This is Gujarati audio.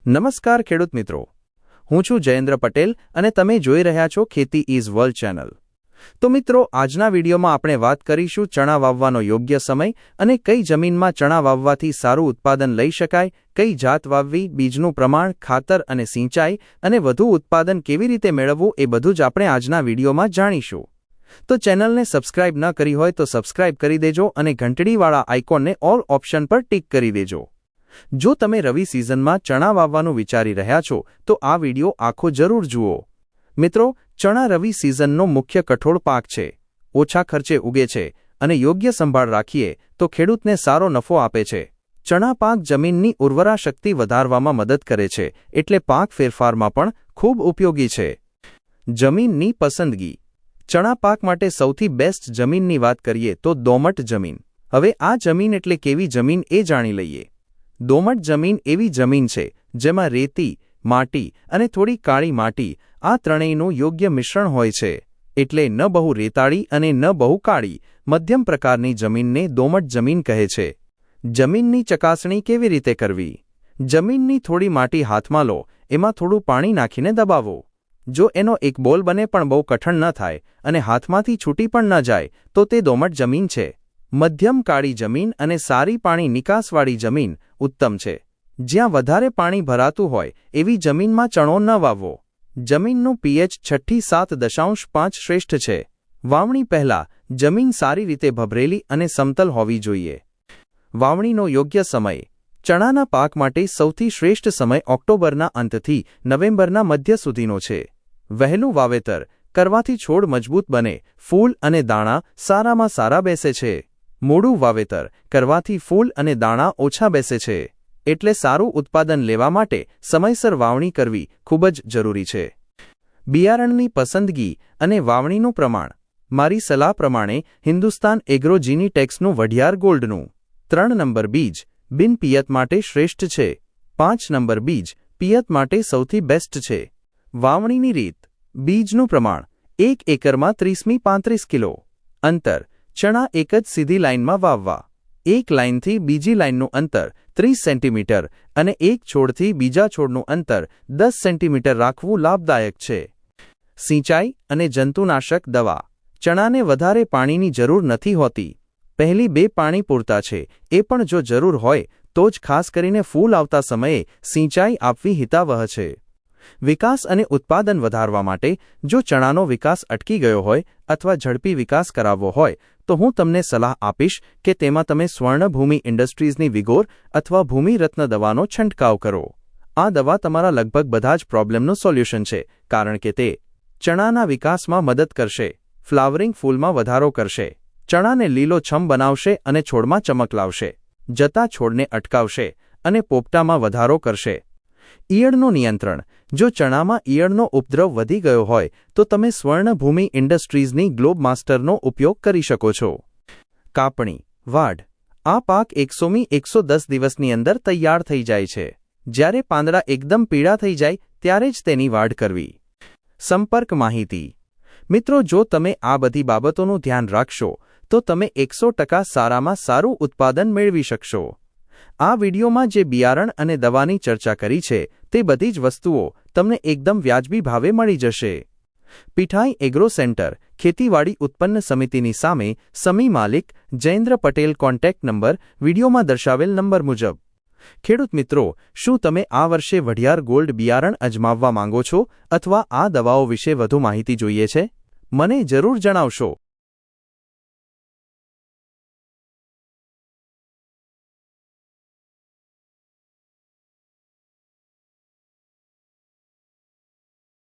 નમસ્કાર ખેડૂત મિત્રો, હું છું જયેન્દ્ર પટેલ અને તમે જોઈ રહ્યા છો ખેતી ઇઝ વર્લ્ડ ચેનલ। તો મિત્રો, આજના વિડીયોમાં આપણે વાત કરીશું ચણા વાવવાનો યોગ્ય સમય અને કઈ જમીનમાં ચણા વાવવાથી સારું ઉત્પાદન લઈ શકાય, કઈ જાત વાવવી, બીજનું પ્રમાણ, ખાતર અને સિંચાઈ અને વધુ ઉત્પાદન કેવી રીતે મેળવવું એ બધું જ આપણે આજના વિડીયોમાં જાણીશું। તો ચેનલને સબસ્ક્રાઇબ ન કરી હોય તો સબસ્ક્રાઇબ કરી દેજો અને ઘંટડીવાળા આઇકોનને ઓલ ઓપ્શન પર ટિક કરી દેજો। જો તમે રવિ સિઝનમાં ચણા વાવવાનું વિચારી રહ્યા છો તો આ વિડિયો આખો જરૂર જુઓ। મિત્રો, ચણા રવિ સિઝનનો મુખ્ય કઠોળ પાક છે, ઓછા ખર્ચે ઉગે છે અને યોગ્ય સંભાળ રાખીએ તો ખેડૂતને સારો નફો આપે છે। ચણા પાક જમીનની ઉર્વરા શક્તિ વધારવામાં મદદ કરે છે, એટલે પાક ફેરફારમાં પણ ખૂબ ઉપયોગી છે। જમીનની પસંદગી। ચણા પાક માટે સૌથી બેસ્ટ જમીનની વાત કરીએ તો દોમટ જમીન। હવે આ જમીન એટલે કેવી જમીન એ જાણી લઈએ। દોમટ જમીન એવી જમીન છે જેમાં રેતી, માટી અને થોડી કાળી માટી આ ત્રણેયનું યોગ્ય મિશ્રણ હોય છે, એટલે ન બહુ રેતાળી અને ન બહુ કાળી, મધ્યમ પ્રકારની જમીનને દોમટ જમીન કહે છે। જમીનની ચકાસણી કેવી રીતે કરવી? જમીનની થોડી માટી હાથમાં લો, એમાં થોડું પાણી નાખીને દબાવો। જો એનો એક બોલ બને પણ બહુ કઠણ ન થાય અને હાથમાંથી છૂટી પણ ન જાય તો તે દોમટ જમીન છે। મધ્યમ કાળી જમીન અને સારી પાણી નિકાસવાળી જમીન ઉત્તમ છે। જ્યાં વધારે પાણી ભરાતું હોય એવી જમીનમાં ચણો ન વાવવો। જમીનનું પીએચ 6 થી 7.5 શ્રેષ્ઠ છે। વાવણી પહેલાં જમીન સારી રીતે ભભરેલી અને સમતલ હોવી જોઈએ। વાવણીનો યોગ્ય સમય। ચણાના પાક માટે સૌથી શ્રેષ્ઠ સમય ઓક્ટોબરના અંતથી નવેમ્બરના મધ્ય સુધીનો છે। વહેલું વાવેતર કરવાથી છોડ મજબૂત બને, ફૂલ અને દાણા સારામાં સારા બેસે છે। મોડું વાવેતર કરવાથી ફૂલ અને દાણા ઓછા બેસે છે, એટલે સારું ઉત્પાદન લેવા માટે સમયસર વાવણી કરવી ખૂબ જ જરૂરી છે। બિયારણની પસંદગી અને વાવણીનું પ્રમાણ। મારી સલાહ પ્રમાણે હિન્દુસ્તાન એગ્રો જીનીટેક્સનું વઢિયાર ગોલ્ડનું 3 નંબર બીજ બિન પિયત માટે શ્રેષ્ઠ છે। 5 નંબર બીજ પિયત માટે સૌથી બેસ્ટ છે। વાવણીની રીત। બીજનું પ્રમાણ 1 એકરમાં 30 35 કિલો। અંતર। ચણા એક જ સીધી લાઇનમાં વાવવા। એક લાઇનથી બીજી લાઇનનું અંતર 30 સેન્ટીમીટર અને એક છોડથી બીજા છોડનું અંતર 10 સેન્ટીમીટર રાખવું લાભદાયક છે। સિંચાઈ અને જંતુનાશક દવા। ચણાને વધારે પાણીની જરૂર નથી હોતી। પહેલી 2 પાણી પૂરતા છે, એ પણ જો જરૂર હોય તો જ, ખાસ કરીને ફૂલ આવતા સમયે સિંચાઈ આપવી હિતાવહ છે। વિકાસ અને ઉત્પાદન વધારવા માટે જો ચણાનો વિકાસ અટકી ગયો હોય અથવા ઝડપી વિકાસ કરાવવો હોય તો હું તમને સલાહ આપીશ કે તેમાં તમે સ્વર્ણભૂમિ ઇન્ડસ્ટ્રીઝની વિગોર અથવા ભૂમિ રત્ન દવાનો છંટકાવ કરો। આ દવા તમારા લગભગ બધા જ પ્રોબ્લેમનું સોલ્યુશન છે, કારણ કે તે ચણાના વિકાસમાં મદદ કરશે, ફ્લાવરિંગ ફૂલમાં વધારો કરશે, ચણાને લીલોછમ બનાવશે અને છોડમાં ચમક લાવશે, જતા છોડને અટકાવશે અને પોપટામાં વધારો કરશે। ઈયળનું નિયંત્રણ। જો ચણામાં ઈયળનો ઉપદ્રવ વધી ગયો હોય તો તમે સ્વર્ણભૂમિ ઇન્ડસ્ટ્રીઝની ગ્લોબ માસ્ટરનો ઉપયોગ કરી શકો છો। કાપણી, વાઢ। આ પાક 100મી 110 દિવસની અંદર તૈયાર થઈ જાય છે। જ્યારે પાંદડા એકદમ પીળા થઈ જાય ત્યારે જ તેની વાઢ કરવી। સંપર્ક માહિતી। મિત્રો, જો તમે આ બધી બાબતોનું ધ્યાન રાખશો તો તમે 100% સારામાં સારું ઉત્પાદન મેળવી શકશો। આ વિડીયોમાં જે બિયારણ અને દવાની ચર્ચા કરી છે તે બધી જ વસ્તુઓ તમને એકદમ વ્યાજબી ભાવે મળી જશે। પીઠાઈ એગ્રો સેન્ટર, ખેતીવાડી ઉત્પન્ન સમિતિની સામે, સમી માલિક, જયેન્દ્ર પટેલ। કોન્ટેક્ટ નંબર વિડીયોમાં દર્શાવેલ નંબર મુજબ। ખેડૂત મિત્રો, શું તમે આ વર્ષે વઢિયાર ગોલ્ડ બિયારણ અજમાવવા માંગો છો અથવા આ દવાઓ વિશે વધુ માહિતી જોઈએ છે? મને જરૂર જણાવશો।